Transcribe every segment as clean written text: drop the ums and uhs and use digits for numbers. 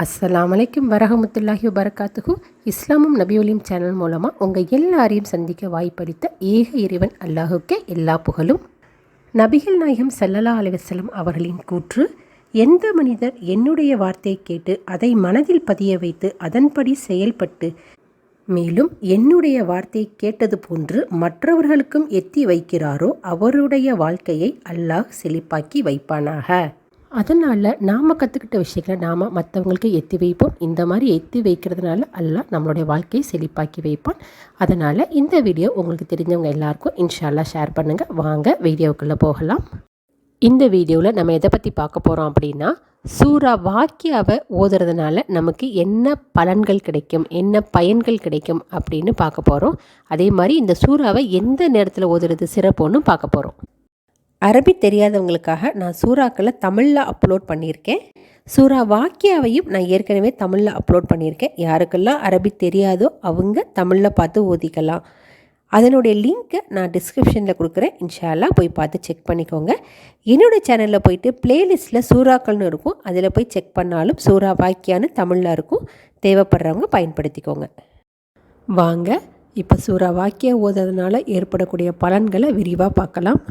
அஸ்ஸலாமு அலைக்கும் வரஹமத்துல்லாஹி வபரகாத்துஹு. இஸ்லாமும் நபியொலியும் சேனல் மூலமாக உங்கள் எல்லாரையும் சந்திக்க வாய்ப்பளித்த ஏக இறைவன் அல்லாஹுக்கே எல்லா புகழும். நபிகள் நாயகம் ஸல்லல்லாஹு அலைஹி வஸல்லம் அவர்களின் கூற்று, எந்த மனிதர் என்னுடைய வார்த்தையை கேட்டு அதை மனதில் பதிய வைத்து அதன்படி செயல்பட்டு மேலும் என்னுடைய வார்த்தையை கேட்டது போன்று மற்றவர்களுக்கும் எத்தி வைக்கிறாரோ அவருடைய வாழ்க்கையை அல்லாஹ் செழிப்பாக்கி வைப்பானாக. அதனால் நாம் கற்றுக்கிட்ட விஷயங்களை நாம் மற்றவங்களுக்கு எத்தி வைப்போம். இந்த மாதிரி எத்தி வைக்கிறதுனால அல்லாஹ் நம்மளுடைய வாழ்க்கையை செழிப்பாக்கி வைப்பான். அதனால் இந்த வீடியோ உங்களுக்கு தெரிஞ்சவங்க எல்லாருக்கும் இன்ஷா அல்லாஹ் ஷேர் பண்ணுங்கள். வாங்க வீடியோக்குள்ளே போகலாம். இந்த வீடியோவில் நம்ம எதை பற்றி பார்க்க போகிறோம் அப்படின்னா, சூரா வாக்கியாவை ஓதுறதுனால நமக்கு என்ன பலன்கள் கிடைக்கும், என்ன பயன்கள் கிடைக்கும் அப்படின்னு பார்க்க போகிறோம். அதே மாதிரி இந்த சூறாவை எந்த நேரத்தில் ஓதுறது சிறப்புன்னு பார்க்க போகிறோம். அரபி தெரியாதவங்களுக்காக நான் சூறாக்களை தமிழில் அப்லோட் பண்ணியிருக்கேன். சூறா வாக்கியாவையும் நான் ஏற்கனவே தமிழில் அப்லோட் பண்ணியிருக்கேன். யாருக்கெல்லாம் அரபி தெரியாதோ அவங்க தமிழில் பார்த்து ஓதிக்கலாம். அதனுடைய லிங்க்கை நான் டிஸ்கிரிப்ஷனில் கொடுக்குறேன். இன்ஷா அல்லாஹ் போய் பார்த்து செக் பண்ணிக்கோங்க. என்னோடய சேனலில் போயிட்டு ப்ளேலிஸ்ட்டில் சூறாக்கள்னு இருக்கும், அதில் போய் செக் பண்ணாலும் சூறா வாக்கியான்னு தமிழில் இருக்கும். தேவைப்படுறவங்க பயன்படுத்திக்கோங்க. வாங்க இப்போ சூறா வாக்கியா ஓதுறதுனால ஏற்படக்கூடிய பலன்களை விரிவாக பார்க்கலாம்.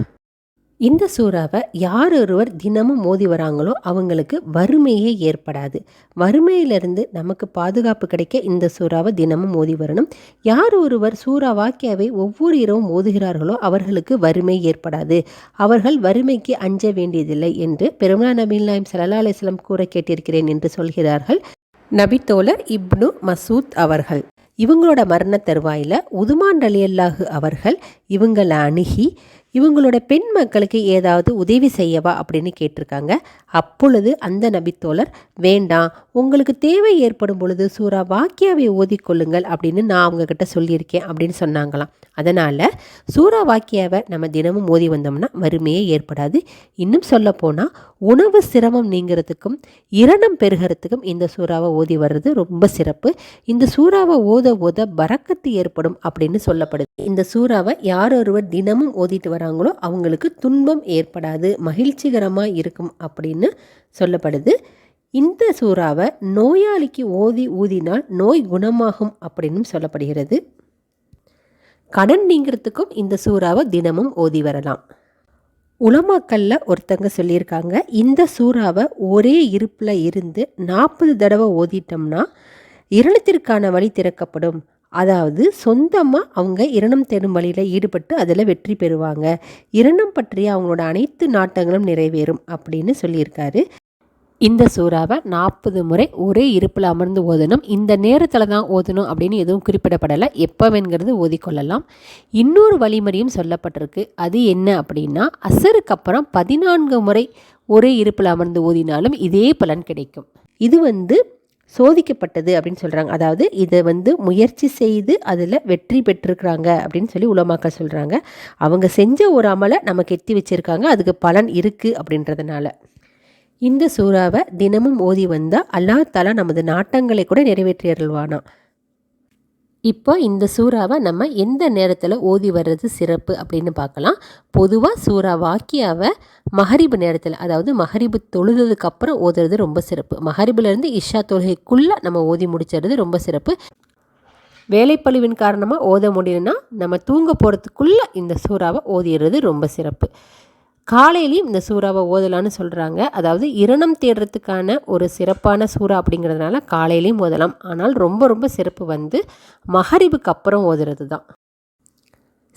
இந்த சூறாவை யார் ஒருவர் தினமும் ஓதி வராங்களோ அவங்களுக்கு வறுமையே ஏற்படாது. வறுமையிலிருந்து நமக்கு பாதுகாப்பு கிடைக்க இந்த சூறாவை தினமும் ஓதி வரணும். யார் ஒருவர் சூறா வாக்கியாவை ஒவ்வொரு இரவும் ஓதுகிறார்களோ அவர்களுக்கு வறுமை ஏற்படாது. அவர்கள் வறுமைக்கு அஞ்ச வேண்டியதில்லை என்று பெருமானார் நபிகள் நாயகம் ஸல்லல்லாஹு அலைஹி வஸல்லம் கூற கேட்டிருக்கிறேன் என்று சொல்கிறார்கள் நபித்தோழர் இப்னு மசூத் அவர்கள். இவங்களோட மரண தருவாயில் உதுமான் ரலியல்லாஹு அவர்கள் இவங்களை அணுகி இவங்களோட பெண் மக்களுக்கு ஏதாவது உதவி செய்யவா அப்படின்னு கேட்டிருக்காங்க. அப்பொழுது அந்த நபித்தோழர், வேண்டாம், உங்களுக்கு தேவை ஏற்படும் பொழுது சூறா வாக்கியாவை ஓதிக்கொள்ளுங்கள் அப்படின்னு நான் அவங்கக்கிட்ட சொல்லியிருக்கேன் அப்படின்னு சொன்னாங்களாம். அதனால் சூறா வாக்கியாவை நம்ம தினமும் ஓதி வந்தோம்னா வறுமையே ஏற்படாது. இன்னும் சொல்லப்போனால் உணவு சிரமம் நீங்கிறதுக்கும் இரணம் பெருகிறதுக்கும் இந்த சூறாவை ஓதி வர்றது ரொம்ப சிறப்பு. இந்த சூறாவை ஓத ஓத பரக்கத்து ஏற்படும் அப்படின்னு சொல்லப்படுது. இந்த சூறாவை யார் ஒருவர் தினமும் ஓதிட்டு வராங்களோ அவங்களுக்கு துன்பம் ஏற்படாது, மகிழ்ச்சிகரமாக இருக்கும் அப்படின்னு சொல்லப்படுது. இந்த சூறாவை நோயாளிக்கு ஓதி ஊதினால் நோய் குணமாகும் அப்படின்னு சொல்லப்படுகிறது. கடன் நீங்கிறதுக்கும் இந்த சூறாவை தினமும் ஓதி வரலாம். உலமாக்கல்ல ஒருத்தங்க சொல்லியிருக்காங்க, இந்த சூறாவை ஒரே இருப்பில் இருந்து 40 தடவை ஓதிட்டோம்னா இரணத்திற்கான வழி திறக்கப்படும். அதாவது சொந்தமாக அவங்க இரணம் தேடும் வழியில் ஈடுபட்டு அதில் வெற்றி பெறுவாங்க. இரணம் பற்றிய அவங்களோட அனைத்து நாட்டங்களும் நிறைவேறும் அப்படின்னு சொல்லியிருக்காரு. இந்த சூறாவை 40 முறை ஒரே இருப்பில் அமர்ந்து ஓதணும். இந்த நேரத்தில் தான் ஓதணும் அப்படின்னு எதுவும் குறிப்பிடப்படலை, எப்போவேங்கிறது ஓதிக்கொள்ளலாம். இன்னொரு வழிமுறையும் சொல்லப்பட்டிருக்கு. அது என்ன அப்படின்னா, அசருக்கு அப்புறம் 14 முறை ஒரே இருப்பில் அமர்ந்து ஓதினாலும் இதே பலன் கிடைக்கும். இது சோதிக்கப்பட்டது அப்படின்னு சொல்கிறாங்க. அதாவது இதை முயற்சி செய்து அதில் வெற்றி பெற்றிருக்கிறாங்க அப்படின்னு சொல்லி உலமாக்கள் சொல்கிறாங்க. அவங்க செஞ்ச ஒரு அமலை நமக்கு எத்தி வச்சுருக்காங்க, அதுக்கு பலன் இருக்குது அப்படின்றதுனால. இந்த சூறாவை தினமும் ஓதி வந்தால் அல்லாஹ் தஆலா நமது நாட்டங்களை கூட நிறைவேற்றி அருள்வானா. இப்போ இந்த சூறாவை நம்ம எந்த நேரத்தில் ஓதி வர்றது சிறப்பு அப்படின்னு பார்க்கலாம். பொதுவாக சூறா வாக்கியாவை மஹரிபு நேரத்தில், அதாவது மஹரிபு தொழுதுக்கு அப்புறம் ஓதுறது ரொம்ப சிறப்பு. மஹரிபுலேருந்து இஷா தொழுகைக்குள்ளே நம்ம ஓதி முடிச்சிடுறது ரொம்ப சிறப்பு. வேலைப்பளுவின் காரணமாக ஓத முடியலன்னா நம்ம தூங்க போகிறதுக்குள்ளே இந்த சூறாவை ஓதிடுறது ரொம்ப சிறப்பு. காலையிலையும் இந்த சூறாவை ஓதலான்னு சொல்கிறாங்க. அதாவது இரணம் தேடுறதுக்கான ஒரு சிறப்பான சூறா அப்படிங்கிறதுனால காலையிலையும் ஓதலாம். ஆனால் ரொம்ப ரொம்ப சிறப்பு மஹரிபுக்கு அப்புறம் ஓதுறது தான்.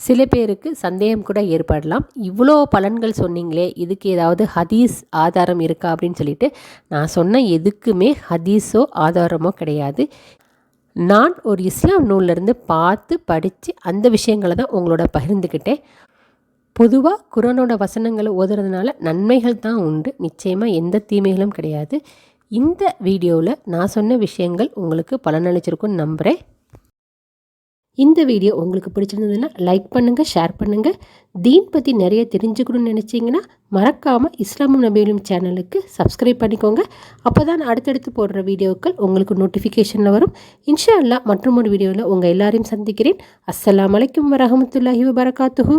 சில பேருக்கு சந்தேகம் கூட ஏற்படலாம், இவ்வளோ பலன்கள் சொன்னீங்களே, இதுக்கு ஏதாவது ஹதீஸ் ஆதாரம் இருக்கா அப்படின்னு சொல்லிட்டு. நான் சொன்ன எதுக்குமே ஹதீஸோ ஆதாரமோ கிடையாது. நான் ஒரு இஸ்லாம் நூல்லேருந்து பார்த்து படித்து அந்த விஷயங்களை தான் உங்களோட பகிர்ந்துக்கிட்டேன். பொதுவாக குர்ஆனோட வசனங்களை ஓதுறதுனால நன்மைகள் தான் உண்டு, நிச்சயமாக எந்த தீமைகளும் கிடையாது. இந்த வீடியோவில் நான் சொன்ன விஷயங்கள் உங்களுக்கு பலனளிச்சிருக்குன்னு நம்புகிறேன். இந்த வீடியோ உங்களுக்கு பிடிச்சிருந்ததுன்னா லைக் பண்ணுங்கள், ஷேர் பண்ணுங்கள். தீன் பற்றி நிறைய தெரிஞ்சுக்கணும்னு நினச்சிங்கன்னா மறக்காமல் இஸ்லாமும் நபியொலியும் சேனலுக்கு சப்ஸ்கிரைப் பண்ணிக்கோங்க. அப்போ தான் அடுத்தடுத்து போடுற வீடியோக்கள் உங்களுக்கு நோட்டிஃபிகேஷனில் வரும். இன்ஷா அல்லாஹ் மற்றும் ஒரு வீடியோவில் உங்கள் எல்லாரையும் சந்திக்கிறேன். அஸ்ஸலாமு அலைக்கும் வரஹமத்துல்லாஹி வபரகாத்துஹு.